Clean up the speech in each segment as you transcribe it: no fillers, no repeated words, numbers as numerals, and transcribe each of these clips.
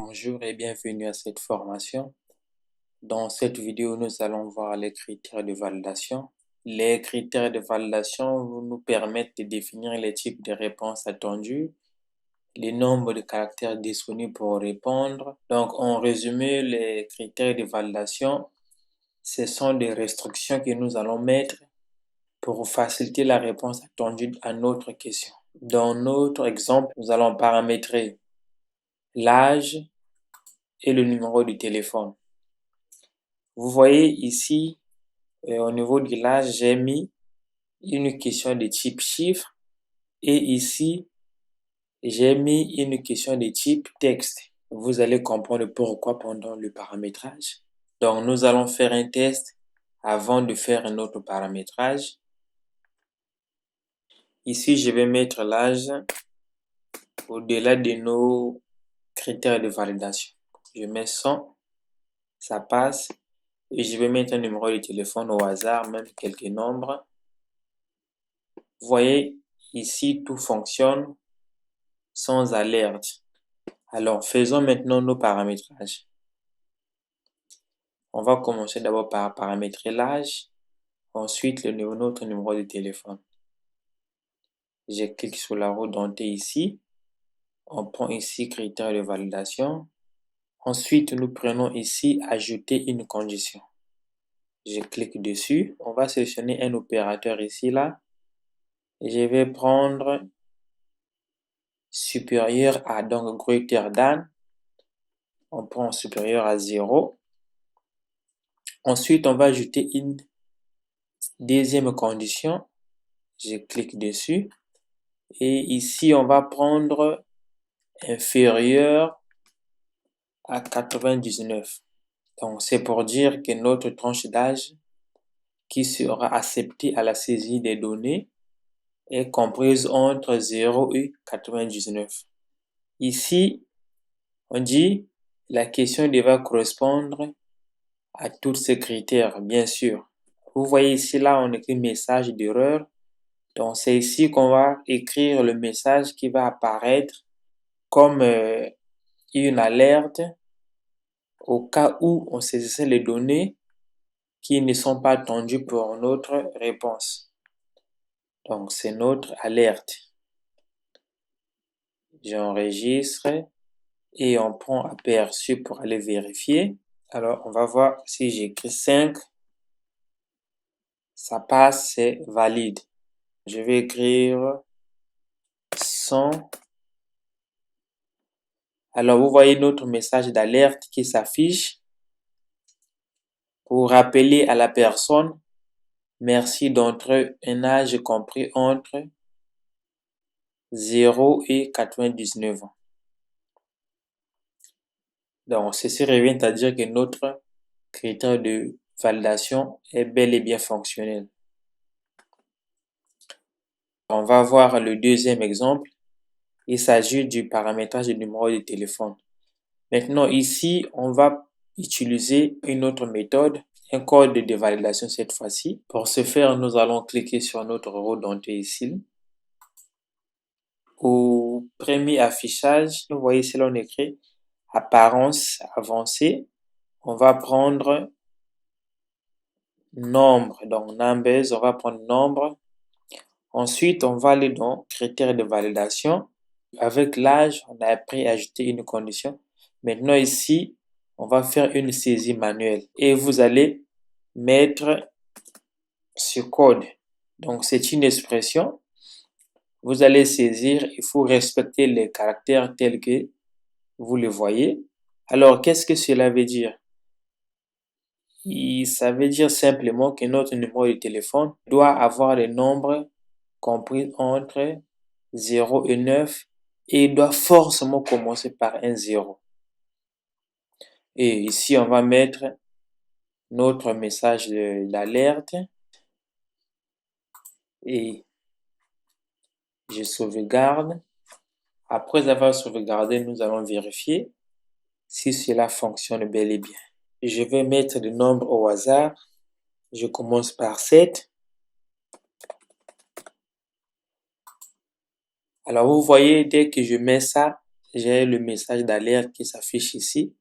Bonjour et bienvenue à cette formation. Dans cette vidéo, nous allons voir les critères de validation. Les critères de validation nous permettent de définir les types de réponses attendues, le nombre de caractères disponibles pour répondre. Donc, en résumé, les critères de validation, ce sont des restrictions que nous allons mettre pour faciliter la réponse attendue à notre question. Dans notre exemple, nous allons paramétrer l'âge et le numéro du téléphone. Vous voyez ici, au niveau de l'âge, j'ai mis une question de type chiffre et ici, j'ai mis une question de type texte. Vous allez comprendre pourquoi pendant le paramétrage. Donc, nous allons faire un test avant de faire un autre paramétrage. Ici, je vais mettre l'âge au-delà de nos critères de validation. Je mets 100, ça passe. Et je vais mettre un numéro de téléphone au hasard, même quelques nombres. Vous voyez, ici, tout fonctionne sans alerte. Alors, faisons maintenant nos paramétrages. On va commencer d'abord par paramétrer l'âge, ensuite notre numéro de téléphone. Je clique sur la roue dentée ici. On prend ici critères de validation. Ensuite, nous prenons ici ajouter une condition. Je clique dessus. On va sélectionner un opérateur ici, là. Je vais prendre supérieur à, donc greater than. On prend supérieur à 0. Ensuite, on va ajouter une deuxième condition. Je clique dessus. Et ici, on va prendre inférieur à 99. Donc, c'est pour dire que notre tranche d'âge qui sera acceptée à la saisie des données est comprise entre 0 et 99. Ici, on dit la question devra correspondre à tous ces critères, bien sûr. Vous voyez ici, là, on écrit message d'erreur. Donc, c'est ici qu'on va écrire le message qui va apparaître comme une alerte au cas où on saisissait les données qui ne sont pas attendues pour notre réponse. Donc, c'est notre alerte. J'enregistre et on prend aperçu pour aller vérifier. Alors, on va voir si j'écris 5. Ça passe, c'est valide. Je vais écrire 100. Alors, vous voyez notre message d'alerte qui s'affiche pour rappeler à la personne merci d'entrer un âge compris entre 0 et 99 ans. Donc, ceci revient à dire que notre critère de validation est bel et bien fonctionnel. On va voir le deuxième exemple. Il s'agit du paramétrage du numéro de téléphone. Maintenant, ici, on va utiliser une autre méthode, un code de validation cette fois-ci. Pour ce faire, nous allons cliquer sur notre roue dentée ici. Au premier affichage, vous voyez ici, là, on écrit apparence avancée. On va prendre nombre, donc numbers, on va prendre nombre. Ensuite, on va aller dans critères de validation. Avec l'âge, on a appris à ajouter une condition. Maintenant ici, on va faire une saisie manuelle et vous allez mettre ce code. Donc, c'est une expression. Vous allez saisir, il faut respecter les caractères tels que vous le voyez. Alors, qu'est-ce que cela veut dire? Ça veut dire simplement que notre numéro de téléphone doit avoir les nombres compris entre 0 et 9 et il doit forcément commencer par un 0. Et ici, on va mettre notre message d'alerte et je sauvegarde. Après avoir sauvegardé, nous allons vérifier si cela fonctionne bel et bien. Je vais mettre des nombres au hasard. Je commence par 7. Alors, vous voyez, dès que je mets ça, j'ai le message d'alerte qui s'affiche ici.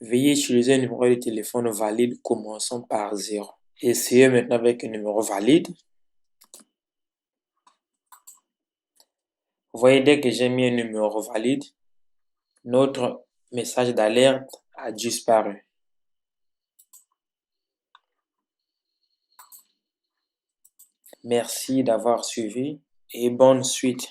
Veuillez utiliser un numéro de téléphone valide commençant par 0. Essayez maintenant avec un numéro valide. Vous voyez, dès que j'ai mis un numéro valide, notre message d'alerte a disparu. Merci d'avoir suivi et bonne suite.